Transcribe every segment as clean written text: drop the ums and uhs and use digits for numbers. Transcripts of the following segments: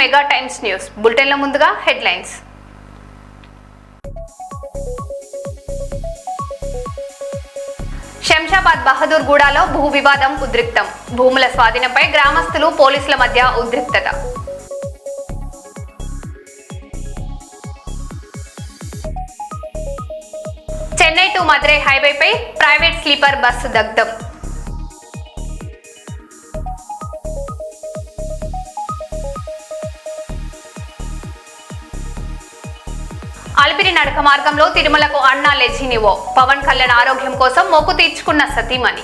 Mega times news బులెటిన్ల ముందుగా headlines. Shamshabad బహదూర్గూడలో భూ వివాదం ఉద్రిక్తం. భూముల స్వాధీనంపై గ్రామస్తులు పోలీసుల మధ్య ఉద్రిక్తత. చెన్నై టు మదురై హైవేపై ప్రైవేట్ స్లీపర్ బస్సు దగ్ధం. అలిపిరి నడక మార్గంలో తిరుమలకు అన్నా లెజినివో. పవన్ కళ్యాణ్ ఆరోగ్యం కోసం మొక్కు తీర్చుకున్న సతీమణి.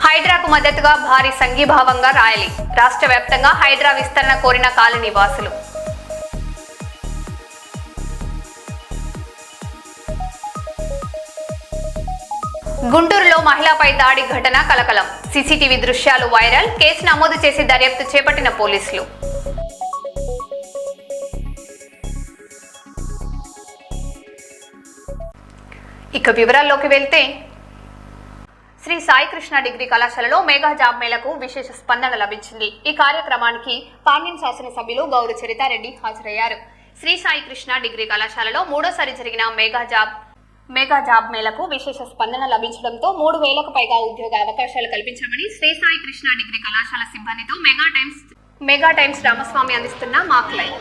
హైడ్రాకు మద్దతుగా భారీ సంఘీభావంగా ర్యాలీ. రాష్ట్ర వ్యాప్తంగా హైడ్రా విస్తరణ కోరిన కాలనీ వాసులు. గుంటూరులో మహిళపై దాడి ఘటన కలకలం. సీసీటీవీ దృశ్యాలు వైరల్. కేసు నమోదు చేసి దర్యాప్తు చేపట్టిన పోలీసులు. ఇక వివరాల్లోకి వెళ్తే, శ్రీ సాయి కృష్ణ డిగ్రీ కళాశాలలో మెగా జాబ్ మేళకు విశేష స్పందన లభించింది. ఈ కార్యక్రమానికి పాణ్యం శాసనసభ్యులు గౌరు చరితారెడ్డి హాజరయ్యారు. శ్రీ సాయి కృష్ణ డిగ్రీ కళాశాలలో మూడోసారి జరిగిన మెగా జాబ్ మేళకు విశేష స్పందన లభించడంతో 3,000కు పైగా ఉద్యోగ అవకాశాలు కల్పించామని శ్రీ సాయి కృష్ణ డిగ్రీ కళాశాల సిబ్బందితో మెగా టైమ్స్ రామస్వామి అందిస్తున్న మాక్ లైవ్.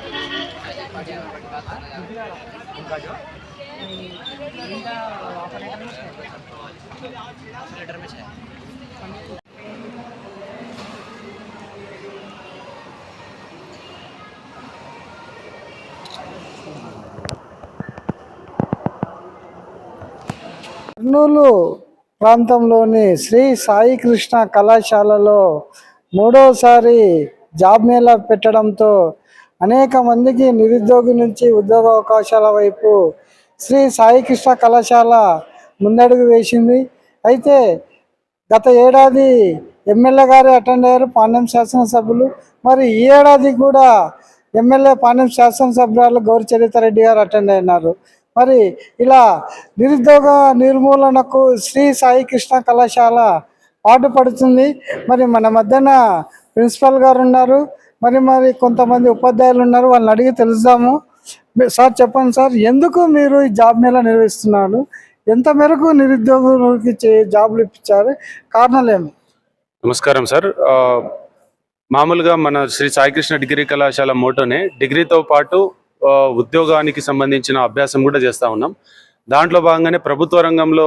కర్నూలు ప్రాంతంలోని శ్రీ సాయి కృష్ణ కళాశాలలో మూడోసారి జాబ్ మేళా పెట్టడంతో అనేక మందికి నిరుద్యోగి నుంచి ఉద్యోగ అవకాశాల వైపు శ్రీ సాయి కృష్ణ కళాశాల ముందడుగు వేసింది. అయితే గత ఏడాది ఎమ్మెల్యే గారు అటెండ్ అయ్యారు, పాణ్యం శాసనసభ్యులు. మరి ఈ ఏడాది కూడా ఎమ్మెల్యే పాణ్యం శాసనసభ్యురాలు గౌరి చరితారెడ్డి గారు అటెండ్ అయినారు. మరి ఇలా నిరుద్యోగ నిర్మూలనకు శ్రీ సాయి కృష్ణ కళాశాల పాటుపడుతుంది. మరి మన మధ్యన ప్రిన్సిపల్ గారు ఉన్నారు, మరి కొంతమంది ఉపాధ్యాయులు ఉన్నారు. వాళ్ళని అడిగి తెలుద్దాము. సార్ చెప్పండి సార్, ఎందుకు మీరు ఈ జాబ్ మేళా నిర్వహిస్తున్నారు? ఎంత మేరకు నిరుద్యోగులకి జాబులు ఇప్పించారు? కారణాలు ఏమి? నమస్కారం సార్. మామూలుగా మన శ్రీ సాయికృష్ణ డిగ్రీ కళాశాల మోటోనే డిగ్రీతో పాటు ఉద్యోగానికి సంబంధించిన అభ్యాసం కూడా చేస్తూ ఉన్నాం. దాంట్లో భాగంగానే ప్రభుత్వ రంగంలో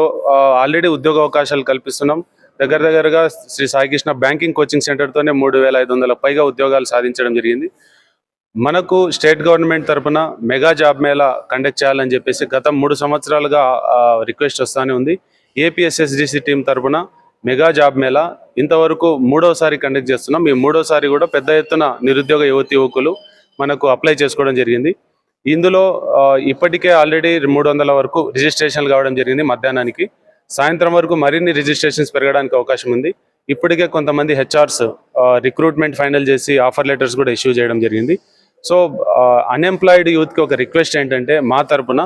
ఆల్రెడీ ఉద్యోగ అవకాశాలు కల్పిస్తున్నాం. దగ్గరగా శ్రీ సాయికృష్ణ బ్యాంకింగ్ కోచింగ్ సెంటర్తోనే 3,500 పైగా ఉద్యోగాలు సాధించడం జరిగింది. మనకు స్టేట్ గవర్నమెంట్ తరఫున మెగా జాబ్ మేళా కండక్ట్ చేయాలని చెప్పేసి గత 3 సంవత్సరాలుగా రిక్వెస్ట్ వస్తూనే ఉంది. ఏపీఎస్ఎస్డిసి టీం తరఫున మెగా జాబ్ మేళా ఇంతవరకు 3వసారి కండక్ట్ చేస్తున్నాం. ఈ 3వసారి కూడా పెద్ద ఎత్తున నిరుద్యోగ యువకులు మనకు అప్లై చేసుకోవడం జరిగింది. ఇందులో ఇప్పటికే ఆల్రెడీ 300 వరకు రిజిస్ట్రేషన్లు కావడం జరిగింది. మధ్యాహ్నానికి సాయంత్రం వరకు మరిన్ని రిజిస్ట్రేషన్స్ పెరగడానికి అవకాశం ఉంది. ఇప్పటికే కొంతమంది హెచ్ఆర్స్ రిక్రూట్మెంట్ ఫైనల్ చేసి ఆఫర్ లెటర్స్ కూడా ఇష్యూ చేయడం జరిగింది. సో అన్ఎంప్లాయిడ్ యూత్కి ఒక రిక్వెస్ట్ ఏంటంటే, మా తరపున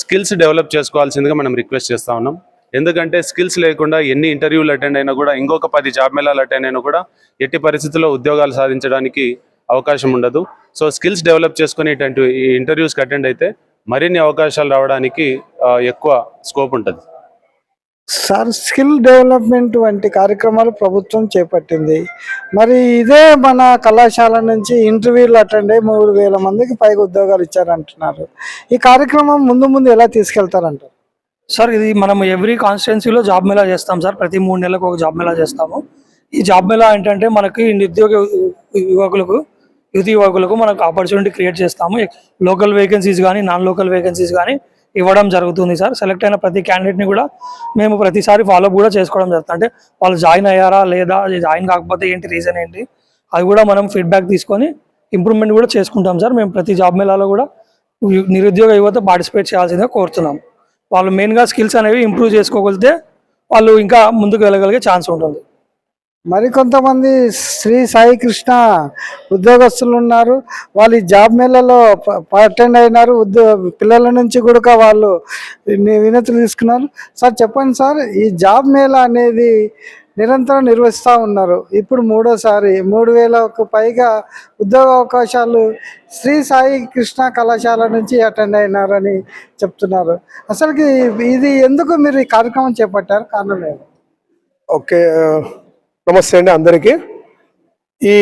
స్కిల్స్ డెవలప్ చేసుకోవాల్సిందిగా మనం రిక్వెస్ట్ చేస్తూ ఉన్నాం. ఎందుకంటే స్కిల్స్ లేకుండా ఎన్ని ఇంటర్వ్యూలు అటెండ్ అయినా కూడా, ఇంకొక 10 జాబ్ మేళాలు అటెండ్ అయినా కూడా ఎట్టి పరిస్థితుల్లో ఉద్యోగాలు సాధించడానికి అవకాశం ఉండదు. సో స్కిల్స్ డెవలప్ చేసుకుని ఇటువంటి ఇంటర్వ్యూస్కి అటెండ్ అయితే మరిన్ని అవకాశాలు రావడానికి ఎక్కువ స్కోప్ ఉంటుంది. సార్, స్కిల్ డెవలప్మెంట్ వంటి కార్యక్రమాలు ప్రభుత్వం చేపట్టింది. మరి ఇదే మన కళాశాల నుంచి ఇంటర్వ్యూలు అటెండ్ అయ్యి 3,000 మందికి పైగా ఉద్యోగాలు ఇచ్చారంటున్నారు. ఈ కార్యక్రమం ముందు ఎలా తీసుకెళ్తారంటారు? సార్, ఇది మనం ఎవ్రీ కాన్స్టిట్యున్సీలో జాబ్ మేళా చేస్తాం సార్. ప్రతి 3 నెలలకు ఒక జాబ్ మేళా చేస్తాము. ఈ జాబ్ మేళా ఏంటంటే మనకి నిరుద్యోగ యువకులకు మనకు ఆపర్చునిటీ క్రియేట్ చేస్తాము. లోకల్ వేకెన్సీస్ కానీ నాన్ లోకల్ వేకెన్సీస్ కానీ ఇవ్వడం జరుగుతుంది సార్. సెలెక్ట్ అయిన ప్రతి క్యాండిడేట్ని కూడా మేము ప్రతిసారి ఫాలోఅప్ కూడా చేసుకోవడం జరుగుతుంది. అంటే వాళ్ళు జాయిన్ అయ్యారా లేదా, జాయిన్ కాకపోతే ఏంటి, రీజన్ ఏంటి, అది కూడా మనం ఫీడ్బ్యాక్ తీసుకొని ఇంప్రూవ్మెంట్ కూడా చేసుకుంటాం సార్. మేము ప్రతి జాబ్ మేళాలో కూడా నిరుద్యోగ యువత పార్టిసిపేట్ చేయాల్సిందిగా కోరుతున్నాం. వాళ్ళు మెయిన్గా స్కిల్స్ అనేవి ఇంప్రూవ్ చేసుకోగలిగితే వాళ్ళు ఇంకా ముందుకు వెళ్ళగలిగే ఛాన్స్ ఉంటుంది. మరికొంతమంది శ్రీ సాయి కృష్ణ ఉద్యోగస్తులు ఉన్నారు. వాళ్ళు ఈ జాబ్ మేళలో అటెండ్ అయినారు. పిల్లల నుంచి కూడా వాళ్ళు వినతులు తీసుకున్నారు. సార్ చెప్పండి సార్, ఈ జాబ్ మేళా అనేది నిరంతరం నిర్వహిస్తూ ఉన్నారు. ఇప్పుడు మూడోసారి 3,000కు పైగా ఉద్యోగ అవకాశాలు శ్రీ సాయి కృష్ణ కళాశాల నుంచి అటెండ్ అయినారని చెప్తున్నారు. అసలుకి ఇది ఎందుకు మీరు ఈ కార్యక్రమం చేపట్టారు, కారణం లేదు? ఓకే, నమస్తే అండి అందరికీ. ఈ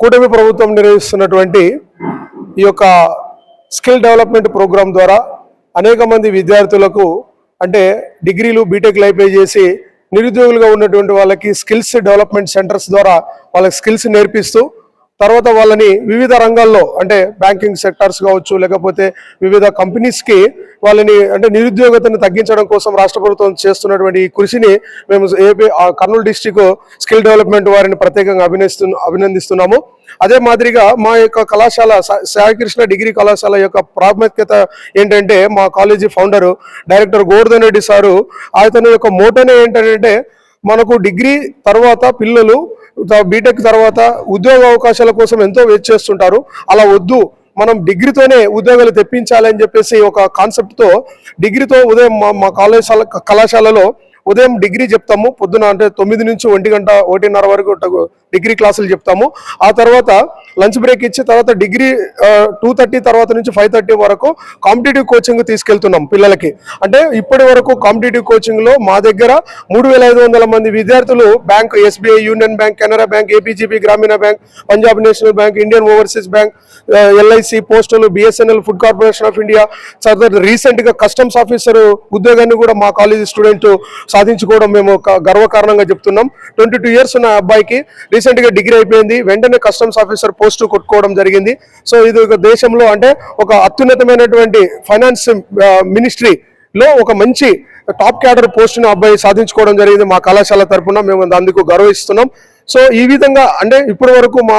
కూటమి ప్రభుత్వం నిర్వహిస్తున్నటువంటి ఈ యొక్క స్కిల్ డెవలప్మెంట్ ప్రోగ్రాం ద్వారా అనేక మంది విద్యార్థులకు అంటే డిగ్రీలు బీటెక్లు అయిపోయి చేసి నిరుద్యోగులుగా ఉన్నటువంటి వాళ్ళకి స్కిల్స్ డెవలప్మెంట్ సెంటర్స్ ద్వారా వాళ్ళకి స్కిల్స్ నేర్పిస్తూ తర్వాత వాళ్ళని వివిధ రంగాల్లో అంటే బ్యాంకింగ్ సెక్టార్స్ కావచ్చు, లేకపోతే వివిధ కంపెనీస్కి వాళ్ళని అంటే నిరుద్యోగతను తగ్గించడం కోసం రాష్ట్ర ప్రభుత్వం చేస్తున్నటువంటి ఈ కృషిని మేము కర్నూలు డిస్టిక్ స్కిల్ డెవలప్మెంట్ వారిని ప్రత్యేకంగా అభినందిస్తున్నాము. అదే మాదిరిగా మా యొక్క కళాశాల సాయికృష్ణ డిగ్రీ కళాశాల యొక్క ప్రాముఖ్యత ఏంటంటే మా college founder director Govardhan Reddy sir అతని యొక్క మోటోనే ఏంటంటే మనకు డిగ్రీ తర్వాత పిల్లలు బీటెక్ తర్వాత ఉద్యోగ అవకాశాల కోసం ఎంతో వెయిట్ చేస్తుంటారు. అలా వద్దు, మనం డిగ్రీతోనే ఉద్యోగాలు తెప్పించాలని చెప్పేసి ఒక కాన్సెప్ట్తో డిగ్రీతో ఉదయం మా కళాశాలలో ఉదయం డిగ్రీ చెప్తాము. పొద్దున అంటే 9 నుంచి 1 గంట 1:30 వరకు డిగ్రీ క్లాసులు చెప్తాము. ఆ తర్వాత లంచ్ బ్రేక్ ఇచ్చి తర్వాత డిగ్రీ 2:30 తర్వాత నుంచి 5:30 వరకు కాంపిటేటివ్ కోచింగ్ తీసుకెళ్తున్నాం పిల్లలకి. అంటే ఇప్పటి వరకు కాంపిటేటివ్ కోచింగ్లో మా దగ్గర 3,500 మంది విద్యార్థులు bank, SBI, union bank, Canara bank, APGB Grameena bank, Punjab national bank, Indian overseas bank, LIC, postal, BSNL, food corporation of India, రీసెంట్గా కస్టమ్స్ ఆఫీసర్ ఉద్యోగాన్ని కూడా మా కాలేజీ స్టూడెంట్ సాధించుకోవడం మేము గర్వకారణంగా చెప్తున్నాం. 22 ఇయర్స్ ఉన్న అబ్బాయికి రీసెంట్ గా డిగ్రీ అయిపోయింది, వెంటనే కస్టమ్స్ ఆఫీసర్ పోస్ట్ కొట్టుకోవడం జరిగింది. సో ఇది ఒక దేశంలో అంటే ఒక అత్యున్నతమైనటువంటి ఫైనాన్స్ మినిస్ట్రీలో ఒక మంచి టాప్ క్యాడర్ పోస్ట్ను అబ్బాయి సాధించుకోవడం జరిగింది. మా కళాశాల తరఫున మేము అందుకు గర్విస్తున్నాం. సో ఈ విధంగా అంటే ఇప్పటి వరకు మా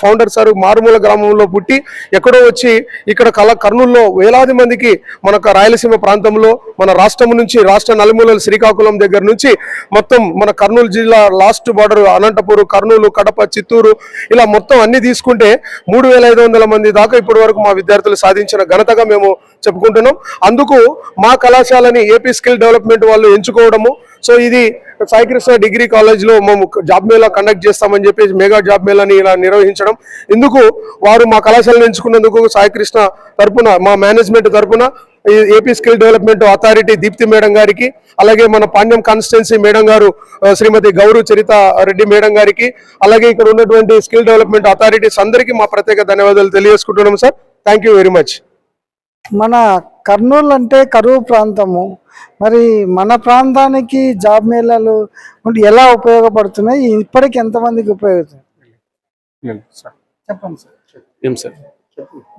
ఫౌండర్ సార్ మారుమూల గ్రామంలో పుట్టి ఎక్కడో వచ్చి ఇక్కడ కర్నూలులో వేలాది మందికి మన రాయలసీమ ప్రాంతంలో మన రాష్ట్రం నుంచి రాష్ట్ర నలుమూలల శ్రీకాకుళం దగ్గర నుంచి మొత్తం మన కర్నూలు జిల్లా లాస్ట్ బార్డర్ అనంతపురం, కర్నూలు, కడప, చిత్తూరు ఇలా మొత్తం అన్ని తీసుకుంటే 3,500 మంది దాకా ఇప్పటి వరకు మా విద్యార్థులు సాధించిన ఘనతగా మేము చెప్పుకుంటున్నాం. అందుకు మా కళాశాలని ఏపీ స్కిల్ డెవలప్మెంట్ వాళ్ళు ఎంచుకోవడము. సో ఇది సాయికృష్ణ డిగ్రీ కాలేజ్లో మేము జాబ్ మేళా కండక్ట్ చేస్తామని చెప్పి మెగా జాబ్ మేళాని ఇలా నిర్వహించడం, ఇందుకు వారు మా కళాశాలను ఎంచుకున్నందుకు సాయికృష్ణ తరపున మా మేనేజ్మెంట్ తరపున AP skill development authority Deepti madam గారికి, అలాగే మన పాండ్యం కాన్స్టిట్యున్సీ మేడం గారు శ్రీమతి గౌరు చరిత రెడ్డి మేడం గారికి, అలాగే ఇక్కడ ఉన్నటువంటి స్కిల్ డెవలప్మెంట్ అథారిటీస్ అందరికీ మా ప్రత్యేక ధన్యవాదాలు తెలియజేసుకుంటున్నాం sir. Thank you very much. మన కర్నూలు అంటే కరువు ప్రాంతము, మరి మన ప్రాంతానికి జాబ్ మేళాలు ఎలా ఉపయోగపడుతున్నాయి, ఇప్పటికి ఎంతమందికి ఉపయోగపడుతుంది చెప్పండి సార్. ఏం సార్,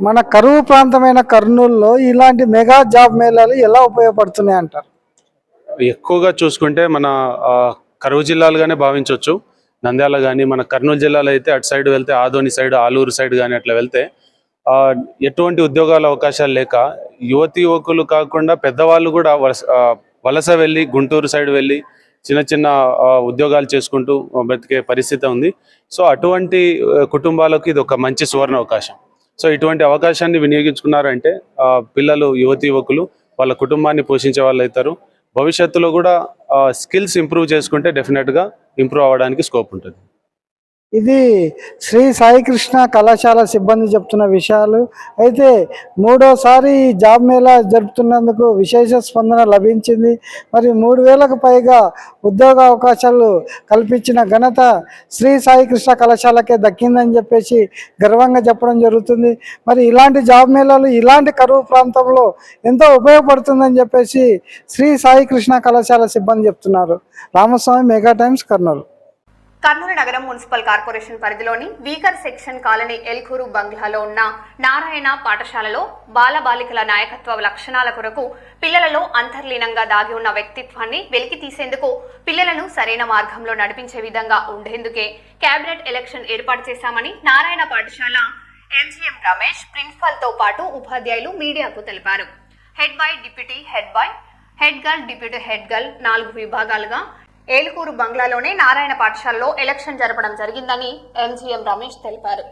మన కరువు ప్రాంతమైన కర్నూలులో ఇలాంటి మెగా జాబ్ మేళాలు ఎలా ఉపయోగపడుతున్నాయి అంటారు? ఎక్కువగా చూసుకుంటే మన కరువు జిల్లాలుగానే భావించవచ్చు. నంద్యాల కానీ మన కర్నూలు జిల్లాలో అయితే అటు సైడ్ వెళ్తే ఆదోని సైడ్, ఆలూరు సైడ్ కానీ అట్లా వెళ్తే ఎటువంటి ఉద్యోగాల అవకాశాలు లేక యువకులు కాకుండా పెద్దవాళ్ళు కూడా వలస వెళ్ళి గుంటూరు సైడ్ వెళ్ళి చిన్న చిన్న ఉద్యోగాలు చేసుకుంటూ బ్రతికే పరిస్థితి ఉంది. సో అటువంటి కుటుంబాలకు ఇది ఒక మంచి సువర్ణ అవకాశం. సో ఇటువంటి అవకాశాన్ని వినియోగించుకున్నారంటే పిల్లలు, యువకులు వాళ్ళ కుటుంబాన్ని పోషించే వాళ్ళు అవుతారు. భవిష్యత్తులో కూడా స్కిల్స్ ఇంప్రూవ్ చేసుకుంటే డెఫినెట్గా ఇంప్రూవ్ అవ్వడానికి స్కోప్ ఉంటుంది. ఇది శ్రీ సాయికృష్ణ కళాశాల సిబ్బంది చెప్తున్న విషయాలు. అయితే మూడోసారి జాబ్ మేళా జరుపుతున్నందుకు విశేష స్పందన లభించింది. మరి 3,000కు పైగా ఉద్యోగ అవకాశాలు కల్పించిన ఘనత శ్రీ సాయికృష్ణ కళాశాలకే దక్కిందని చెప్పేసి గర్వంగా చెప్పడం జరుగుతుంది. మరి ఇలాంటి జాబ్ మేళాలు ఇలాంటి కరువు ప్రాంతంలో ఎంతో ఉపయోగపడుతుందని చెప్పేసి శ్రీ సాయికృష్ణ కళాశాల సిబ్బంది చెప్తున్నారు. Ramaswamy, Mega Times, Kurnool. కర్నూలు నగరం మున్సిపల్ కార్పొరేషన్ పరిధిలోని వీకర్ సెక్షన్ కాలనీ ఎల్కూరు బంగ్లాలో ఉన్న నారాయణ పాఠశాలలో బాలబాలికల నాయకత్వ లక్షణాల కొరకు పిల్లలలో అంతర్లీనంగా దాగి ఉన్న వ్యక్తిత్వాన్ని వెలికి తీసేందుకు పిల్లలను సరైన మార్గంలో నడిపించే విధంగా ఉండేందుకే కేబినెట్ ఎలక్షన్ ఏర్పాటు చేశామని నారాయణ పాఠశాల ఎంజీఎం రమేష్ ప్రిన్సిపల్ తో పాటు ఉపాధ్యాయులు మీడియాకు తెలిపారు. Head bye, deputy head bye, head girl, deputy head girl 4 విభాగాలుగా ఏలుకూరు బంగ్లాలోని నారాయణ పాఠశాలలో ఎలక్షన్ జరపడం జరిగిందని ఎంజీఎం రమేష్ తెలిపారు.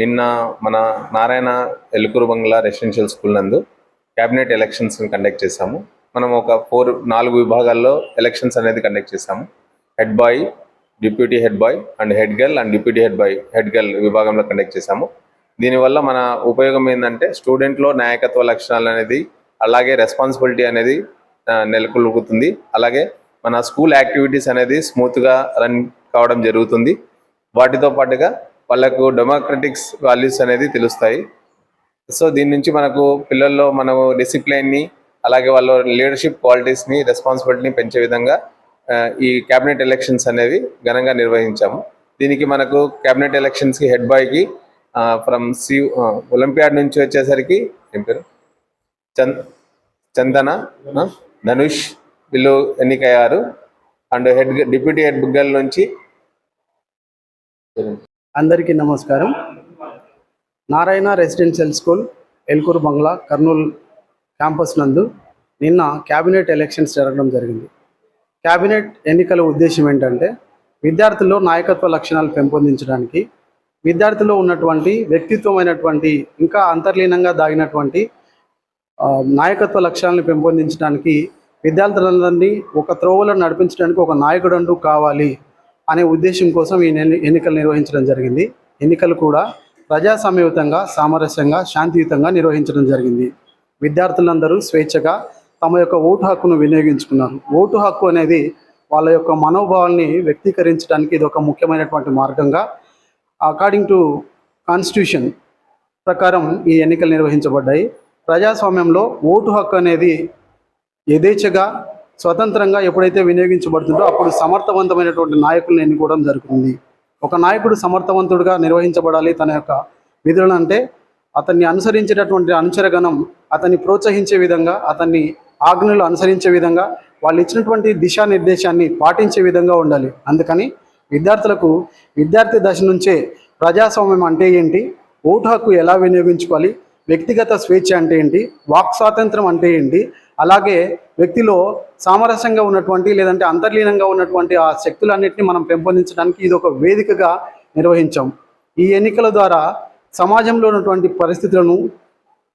నిన్న మన నారాయణ ఎలుకూరు బంగ్లా రెసిడెన్షియల్ స్కూల్ నందు క్యాబినెట్ ఎలక్షన్స్ కండక్ట్ చేశాము. మనం ఒక 4 విభాగాల్లో ఎలక్షన్స్ అనేది కండక్ట్ చేశాము. Head bye, deputy head bye and head girl and deputy head girl విభాగంలో కండక్ట్ చేశాము. దీనివల్ల మన ఉపయోగం ఏంటంటే స్టూడెంట్లో నాయకత్వ లక్షణాలు అనేది, అలాగే రెస్పాన్సిబిలిటీ అనేది నెలకొల్పుతుంది. అలాగే మన స్కూల్ యాక్టివిటీస్ అనేది స్మూత్గా రన్ కావడం జరుగుతుంది. వాటితో పాటుగా వాళ్ళకు డెమోక్రటిక్స్ వాల్యూస్ అనేది తెలుస్తాయి. సో దీని నుంచి మనకు పిల్లల్లో మనము డిసిప్లిన్ని, అలాగే వాళ్ళ లీడర్షిప్ క్వాలిటీస్ని, రెస్పాన్సిబిలిటీని పెంచే విధంగా ఈ క్యాబినెట్ ఎలక్షన్స్ అనేవి ఘనంగా నిర్వహించాము. దీనికి మనకు క్యాబినెట్ ఎలక్షన్స్కి హెడ్ బాయ్కి ఫ్రమ్ ఒలింపియాడ్ నుంచి వచ్చేసరికి ఏం పేరు చందన, ధనుష్ వీళ్ళు ఎన్నికయ్యారు. అండ్ డిప్యూటీ హెడ్ గర్ల్ నుంచి అందరికీ నమస్కారం. నారాయణ రెసిడెన్షియల్ స్కూల్ ఏలుకూరు బంగ్లా కర్నూలు క్యాంపస్ నందు నిన్న క్యాబినెట్ ఎలక్షన్స్ జరగడం జరిగింది. క్యాబినెట్ ఎన్నికల ఉద్దేశం ఏంటంటే విద్యార్థుల్లో నాయకత్వ లక్షణాలు పెంపొందించడానికి, విద్యార్థుల్లో ఉన్నటువంటి వ్యక్తిత్వమైనటువంటి ఇంకా అంతర్లీనంగా దాగినటువంటి నాయకత్వ లక్షణాలను పెంపొందించడానికి, విద్యార్థులందరినీ ఒక త్రోవలో నడిపించడానికి ఒక నాయకుడు కావాలి అనే ఉద్దేశం కోసం ఈ ఎన్నికలు నిర్వహించడం జరిగింది. ఎన్నికలు కూడా ప్రజాస్వామ్యయుతంగా, సామరస్యంగా, శాంతియుతంగా నిర్వహించడం జరిగింది. విద్యార్థులందరూ స్వేచ్ఛగా తమ యొక్క ఓటు హక్కును వినియోగించుకున్నారు. ఓటు హక్కు అనేది వాళ్ళ యొక్క మనోభావాల్ని వ్యక్తీకరించడానికి ఇది ఒక ముఖ్యమైనటువంటి మార్గంగా అకార్డింగ్ టు కాన్స్టిట్యూషన్ ప్రకారం ఈ ఎన్నికలు నిర్వహించబడ్డాయి. ప్రజాస్వామ్యంలో ఓటు హక్కు అనేది యథేచ్ఛగా, స్వతంత్రంగా ఎప్పుడైతే వినియోగించబడుతుందో అప్పుడు సమర్థవంతమైనటువంటి నాయకులను ఎన్నుకోవడం జరుగుతుంది. ఒక నాయకుడు సమర్థవంతుడిగా నిర్వహించబడాలి తన యొక్క విధులను అంటే అతన్ని అనుసరించేటటువంటి అనుచరగణం అతన్ని ప్రోత్సహించే విధంగా, అతన్ని ఆజ్ఞలు అనుసరించే విధంగా, వాళ్ళు ఇచ్చినటువంటి దిశానిర్దేశాన్ని పాటించే విధంగా ఉండాలి. అందుకని విద్యార్థులకు విద్యార్థి దశ నుంచే ప్రజాస్వామ్యం అంటే ఏంటి, ఓటు హక్కు ఎలా వినియోగించుకోవాలి, వ్యక్తిగత స్వేచ్ఛ అంటే ఏంటి, వాక్ స్వాతంత్రం అంటే ఏంటి, అలాగే వ్యక్తిలో సామరస్యంగా ఉన్నటువంటి లేదంటే అంతర్లీనంగా ఉన్నటువంటి ఆ శక్తులన్నింటినీ మనం పెంపొందించడానికి ఇది ఒక వేదికగా నిర్వహించాం. ఈ ఎన్నికల ద్వారా సమాజంలో ఉన్నటువంటి పరిస్థితులను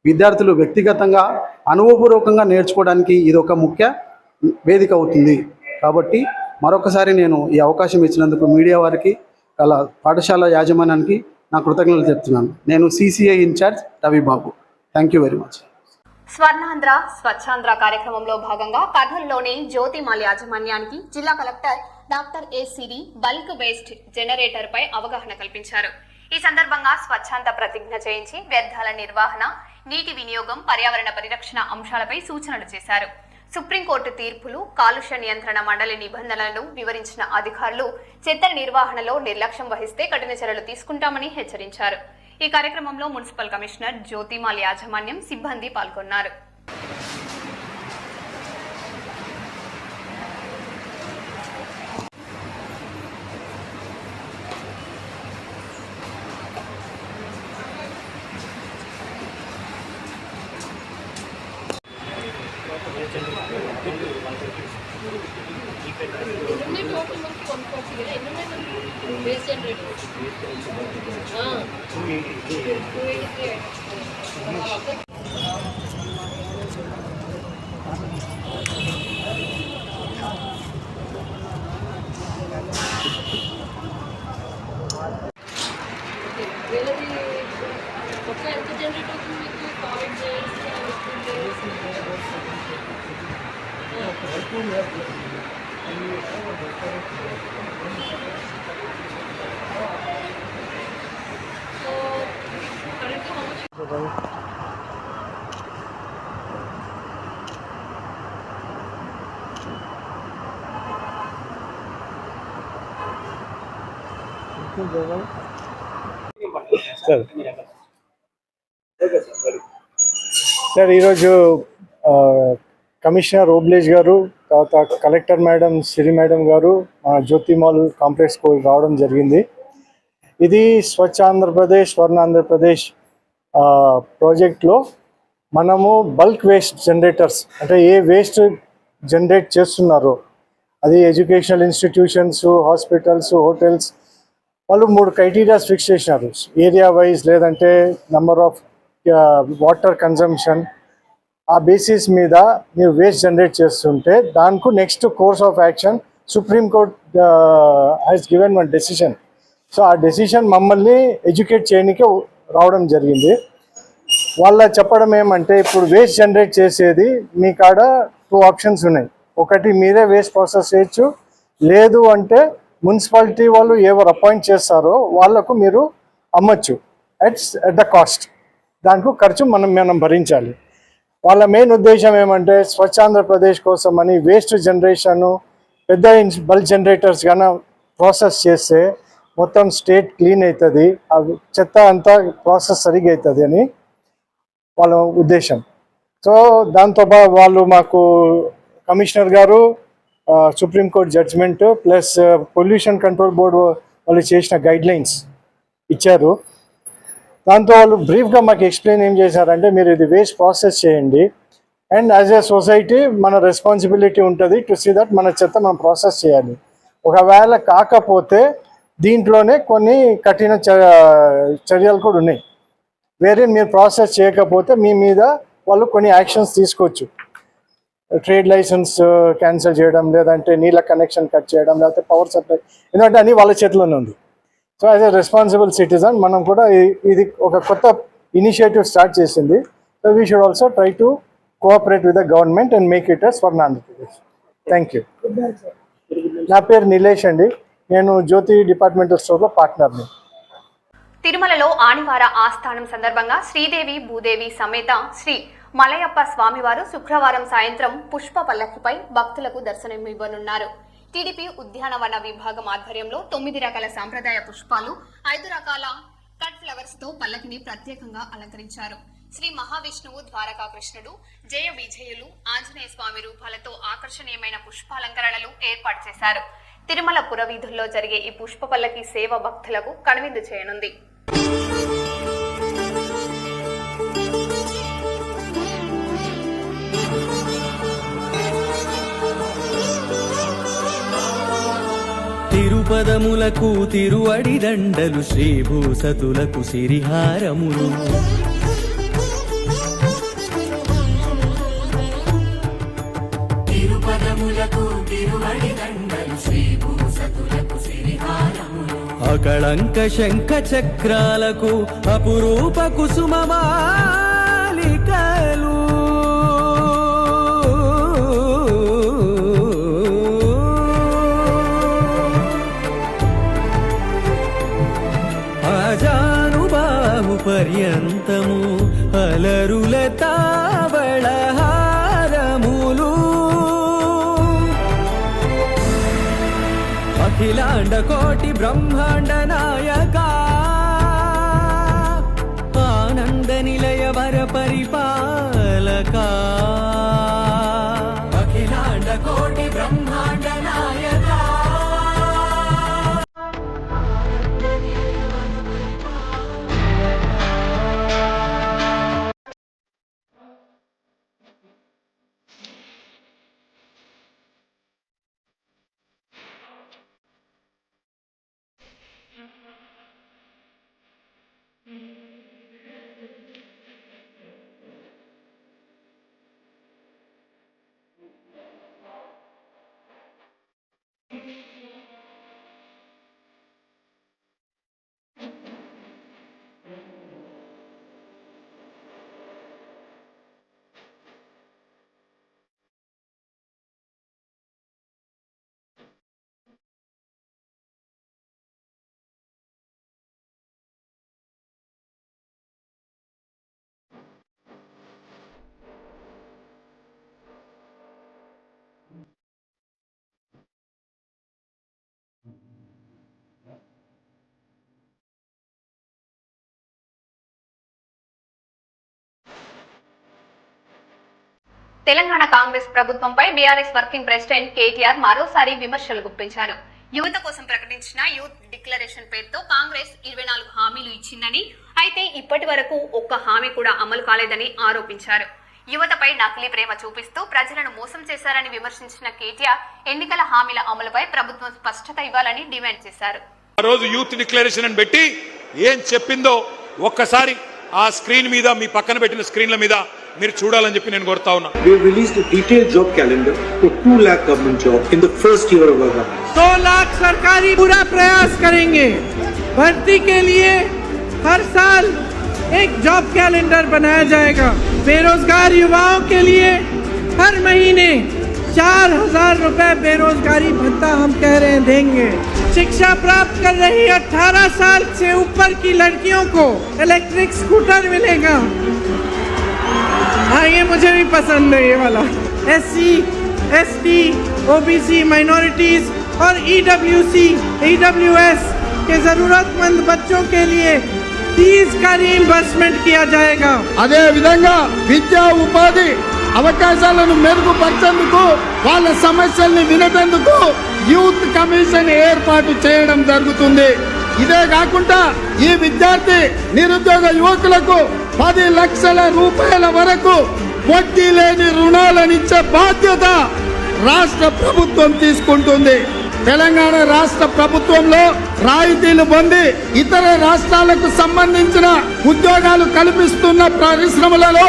విద్యార్థులు వ్యక్తిగతంగా అనుభవపూర్వకంగా నేర్చుకోవడానికి ఇది ఒక ముఖ్య వేదిక అవుతుంది. కాబట్టి మరొకసారి నేను ఈ అవకాశం ఇచ్చినందుకు మీడియా వారికి, అలా పాఠశాల యాజమాన్యానికి నా కృతజ్ఞతలు చెప్తున్నాను. నేను CCI incharge Ravibabu. Thank you very much. Swarnandhra Swachhandhra కార్యక్రమంలో భాగంగా కర్నూలులోని జ్యోతిమాల్ యాజమాన్యానికి జిల్లా collector doctor A Siri bulk waste generator పై అవగాహన కల్పించారు. ఈ సందర్భంగా స్వచ్ఛాంధ్ర ప్రతిజ్ఞ చేయించి వ్యర్థాల నిర్వహణ, నీటి వినియోగం, పర్యావరణ పరిరక్షణ అంశాలపై సూచనలు చేశారు. సుప్రీంకోర్టు తీర్పులు, కాలుష్య నియంత్రణ మండలి నిబంధనలను వివరించిన అధికారులు చెత్త నిర్వహణలో నిర్లక్ష్యం వహిస్తే కఠిన చర్యలు తీసుకుంటామని హెచ్చరించారు. ఈ కార్యక్రమంలో మున్సిపల్ కమిషనర్ జ్యోతిమాల్ యాజమాన్యం సిబ్బంది పాల్గొన్నారు. సార్ ఈరోజు కమిషనర్ ఓబ్లేజ్ గారు, తర్వాత కలెక్టర్ మేడం సిరి మేడం గారు జ్యోతిమాల్ కాంప్లెక్స్కు రావడం జరిగింది. ఇది స్వచ్ఛ ఆంధ్రప్రదేశ్ స్వర్ణ ఆంధ్రప్రదేశ్ ప్రాజెక్ట్లో మనము బల్క్ వేస్ట్ జనరేటర్స్ అంటే ఏ వేస్ట్ జనరేట్ చేస్తున్నారో అది ఎడ్యుకేషనల్ ఇన్స్టిట్యూషన్స్, హాస్పిటల్స్, హోటల్స్ వాళ్ళు 3 క్రైటీరియాస్ ఫిక్స్ చేసినారు. ఏరియా వైజ్, లేదంటే నెంబర్ ఆఫ్ వాటర్ కన్జంప్షన్. ఆ బేసిస్ మీద ನೀವು వేస్ట్ జనరేట్ చేస్తుంటే దానికి next course of action supreme court has given one decision. So ఆ డెసిషన్ మమ్మల్ని ఎడ్యుకేట్ చేయడానికి రావడం జరిగింది. వాళ్ళ చెప్పడం ఏమంటే ఇప్పుడు వేస్ట్ జనరేట్ చేసేది మీ కాడ 2 ఆప్షన్స్ ఉన్నాయి. ఒకటి మీరే వేస్ట్ ప్రాసెస్ చేయొచ్చు, లేదు అంటే మున్సిపాలిటీ వాళ్ళు ఎవరు అపాయింట్ చేస్తారో వాళ్ళకు మీరు అమ్మచ్చు అట్ ద కాస్ట్. దానికి ఖర్చు మనం భరించాలి. వాళ్ళ మెయిన్ ఉద్దేశం ఏమంటే స్వచ్ఛ ఆంధ్రప్రదేశ్ కోసం అని వేస్ట్ జనరేషను పెద్ద బల్క్ జనరేటర్స్ కానీ ప్రాసెస్ చేస్తే మొత్తం స్టేట్ క్లీన్ అవుతుంది, ఆ చెత్త అంతా ప్రాసెస్ సరిగ్గా అవుతుంది అని వాళ్ళ ఉద్దేశం. సో దాంతో వాళ్ళు మాకు కమిషనర్ గారు supreme court judgement plus pollution control board వాళ్ళు చేసిన గైడ్లైన్స్ ఇచ్చారు. దాంతో వాళ్ళు బ్రీఫ్గా మాకు ఎక్స్ప్లెయిన్ ఏం చేశారంటే మీరు ఇది వేస్ట్ ప్రాసెస్ చేయండి అండ్ యాజ్ ఏ సొసైటీ మన రెస్పాన్సిబిలిటీ ఉంటుంది టు సీ దట్ మన చెత్త మనం ప్రాసెస్ చేయాలి. ఒకవేళ కాకపోతే దీంట్లోనే కొన్ని కఠిన చర్యలు కూడా ఉన్నాయి. వేరే మీరు ప్రాసెస్ చేయకపోతే మీ మీద వాళ్ళు కొన్ని యాక్షన్స్ తీసుకోవచ్చు. ట్రేడ్ లైసెన్స్ క్యాన్సిల్ చేయడం, లేదంటే నీళ్ళ కనెక్షన్ కట్ చేయడం, లేకపోతే పవర్ సప్లై, ఎందుకంటే అన్నీ వాళ్ళ చేతిలోనే ఉంది. So as a responsible citizen మనం కూడా ఇది ఒక కొత్త ఇనిషియేటివ్ స్టార్ట్ చేసింది. So we should also try to cooperate with the government and make it yes for Andhra Pradesh. Thank you. నా పేరు నిలేష్ అండి, నేను జ్యోతి డిపార్ట్మెంటల్ స్టోర్లో పార్ట్నర్ని. తిరుమలలో ఆనివార ఆస్థానం సందర్భంగా శ్రీదేవి భూదేవి సమేత శ్రీ మలయప్ప స్వామివారు శుక్రవారం సాయంత్రం పుష్ప పల్లకిపై భక్తులకు దర్శనమివ్వనున్నారు. టీడీపీ ఉద్యానవన విభాగం ఆధ్వర్యంలో 9 రకాల సాంప్రదాయ పుష్పాలు, 5 రకాల కట్ ఫ్లవర్స్ తో పల్లకిని ప్రత్యేకంగా అలంకరించారు. శ్రీ మహావిష్ణువు, ద్వారకా కృష్ణుడు, జయ విజయులు, ఆంజనేయ స్వామి రూపాలతో ఆకర్షణీయమైన పుష్పాలంకరణలు ఏర్పాటు చేశారు. తిరుమల పురవీధుల్లో జరిగే ఈ పుష్ప పల్లకి సేవ భక్తులకు కనువిందు చేయనుంది. తిరుపదములకు తిరువడి దండలు, శ్రీభూసతులకు సిరిహారములు, అకళంక శంఖ చక్రాలకు అపురూప కుసుమమాలికలు, ఆజానుబాహు పర్యంతము అలరుల తావళహారములు, అఖిలాండ కోటి బ్రహ్మాండ నాయక ఆనంద నిలయ వర పరిపాలక, అఖిలాండ కోటి బ్రహ్మాండ నాయక. తెలంగాణ కాంగ్రెస్ ప్రభుత్వంపై బీఆర్ఎస్ వర్కింగ్ ప్రెసిడెంట్ కేటీఆర్ మరోసారి విమర్శలు గుప్పించారు. యువత కోసం ప్రకటించిన యూత్ డిక్లరేషన్ పేరుతో కాంగ్రెస్ 24 హామీలు ఇచ్చిందని, అయితే ఇప్పటి వరకు ఒక్క హామీ కూడా అమలు కాలేదని ఆరోపించారు. యువతపై నకిలీ ప్రేమ చూపిస్తూ ప్రజలను మోసం చేశారని విమర్శించిన కేటీఆర్ ఎన్నికల హామీల అమలుపై ప్రభుత్వం స్పష్టత ఇవ్వాలని డిమాండ్ చేశారు. ఆ రోజు యూత్ డిక్లరేషన్ అని పెట్టి ఏం చెప్పిందో ఒక్కసారి ఆ స్క్రీన్ మీద మీ పక్కన పెట్టిన స్క్రీన్ల మీద మీరు చూడాలని చెప్పి నేను కోరుతా ఉన్నా. We have released a detailed job calendar for 2 lakh government jobs in the first year of our government. 2 lakh सरकारी पूरा प्रयास करेंगे. भर्ती के लिए हर साल एक जॉब कैलेंडर बनाया जाएगा. बेरोजगार युवाओं के लिए हर महीने 4,000 रुपए बेरोजगारी भत्ता हम कह रहे हैं देंगे. शिक्षा प्राप्त कर रही 18 साल से ऊपर की लड़कियों को इलेक्ट्रिक स्कूटर मिलेगा. हाँ, ये मुझे भी पसंद है ये वाला. SC, ST, OBC, माइनॉरिटीज और EWS के जरूरतमंद बच्चों के लिए फीस का रीइंबर्समेंट किया जाएगा. అదే విధంగా విద్యా ఉపాధి అవకాశాలను మెరుగుపరిచేందుకు వాళ్ళ సమస్యల్ని వినేందుకు యూత్ కమిషన్ ఏర్పాటు చేయడం జరుగుతుంది. ఇదే కాకుండా ఈ విద్యార్థి నిరుద్యోగ యువకులకు 10 లక్షల రూపాయల వరకు వడ్డీ లేని రుణాలనిచ్చే బాధ్యత రాష్ట్ర ప్రభుత్వం తీసుకుంటుంది. తెలంగాణ రాష్ట్ర ప్రభుత్వంలో రాయితీలు పొంది ఇతర రాష్ట్రాలకు సంబంధించిన ఉద్యోగాలు కల్పిస్తున్న పరిశ్రమలలో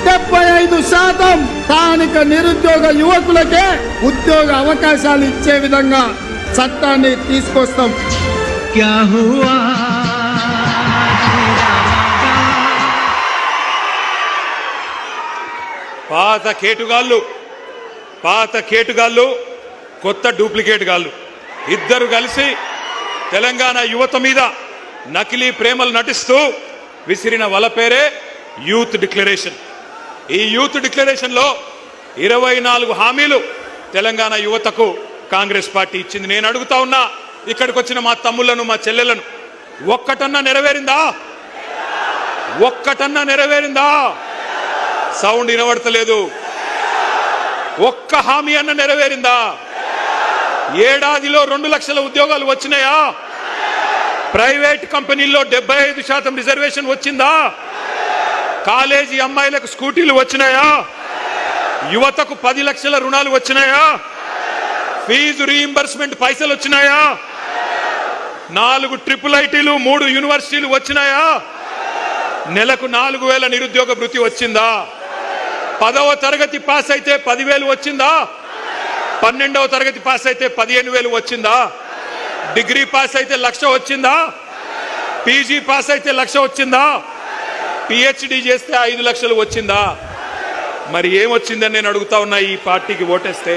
75% స్థానిక నిరుద్యోగ యువకులకే ఉద్యోగ అవకాశాలు ఇచ్చే విధంగా చట్టాన్ని తీసుకొస్తాం. क्या हुआ పాత కేటుగాళ్ళు కొత్త డూప్లికేట్ గాళ్ళు ఇద్దరు కలిసి తెలంగాణ యువత మీద నకిలీ ప్రేమలు నటిస్తూ విసిరిన వల పేరే యూత్ డిక్లరేషన్. ఈ యూత్ డిక్లరేషన్లో 24 హామీలు తెలంగాణ యువతకు కాంగ్రెస్ పార్టీ ఇచ్చింది. నేను అడుగుతా ఉన్నా, ఇక్కడికి వచ్చిన మా తమ్ముళ్లను, మా చెల్లెలను, ఒక్కటన్నా నెరవేరిందా? ఒక్కటన్నా నెరవేరిందా? సౌండ్ వినబడతలేదు. ఒక్క హామీ అన్న నెరవేరిందా? ఏడాదిలో 2 లక్షల ఉద్యోగాలు వచ్చినాయా? ప్రైవేట్ కంపెనీల్లో 75% రిజర్వేషన్ వచ్చిందా? కాలేజీ అమ్మాయిలకు స్కూటీలు వచ్చినాయా? యువతకు 10 లక్షల రుణాలు వచ్చినాయా? ఫీజు రీయింబర్స్మెంట్ పైసలు వచ్చినాయా? 4 ట్రిపుల్ ఐటీలు, 3 యూనివర్సిటీలు వచ్చినాయా? నెలకు 4,000 నిరుద్యోగ భృతి వచ్చిందా? 10వ తరగతి పాస్ అయితే 10,000 వచ్చిందా? 12వ తరగతి పాస్ అయితే 15,000 వచ్చిందా? డిగ్రీ పాస్ అయితే 1,00,000 వచ్చిందా? పీజీ పాస్ అయితే 1,00,000 వచ్చిందా? పిహెచ్డి చేస్తే 5 లక్షలు వచ్చిందా? మరి ఏమొచ్చిందని నేను అడుగుతా ఉన్నా. ఈ పార్టీకి ఓటేస్తే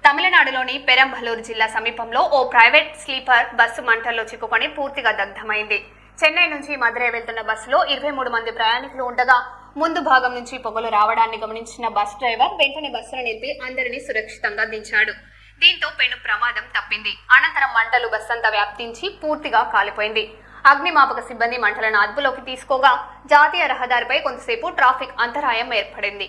తమిళనాడులోని పెరంబలూరు జిల్లా సమీపంలో ఓ ప్రైవేట్ స్లీపర్ బస్సు మంటల్లో చిక్కుకొని పూర్తిగా దగ్ధమైంది. చెన్నై నుంచి మదురై వెళ్తున్న బస్సులో 23 మంది ప్రయాణికులు ఉండగా ముందు భాగం నుంచి పొగలు రావడాన్ని గమనించిన బస్ డ్రైవర్ వెంటనే బస్సును నిలిపి అందరినీ సురక్షితంగా దించాడు. దీంతో పెను ప్రమాదం తప్పింది. అనంతరం మంటలు బస్సంతా వ్యాప్తించి పూర్తిగా కాలిపోయింది. అగ్నిమాపక సిబ్బంది మంటలను అదుపులోకి తీసుకోగా జాతీయ రహదారిపై కొంతసేపు ట్రాఫిక్ అంతరాయం ఏర్పడింది.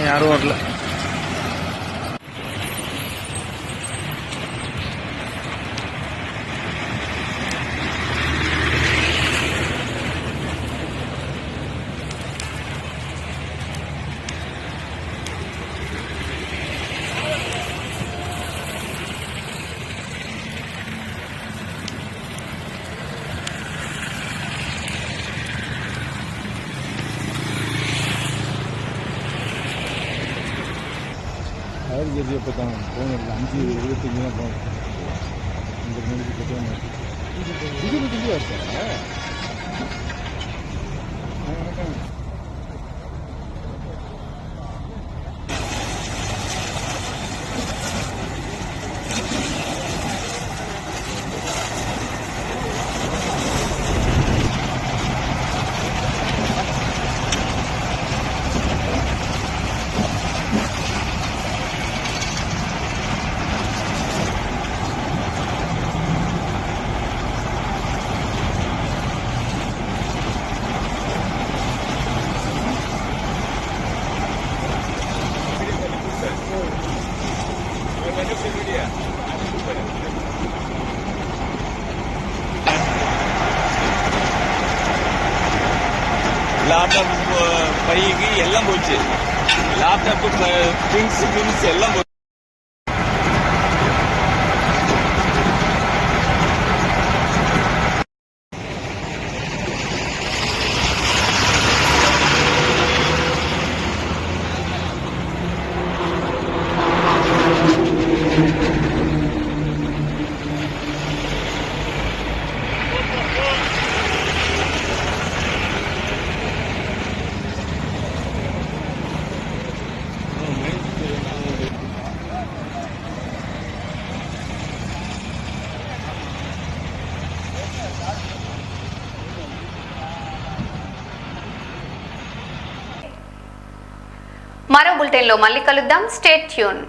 ಯಾರು வரல. ലാപ്ടോപ്പ് പൈക്ക് എല്ലാം പോയിച്ച് ലാപ്ടോപ്പ് പിൻസ് എല്ലാം പോയി. మరో బులెటిన్లో మళ్ళీ కలుద్దాం. Stay tune.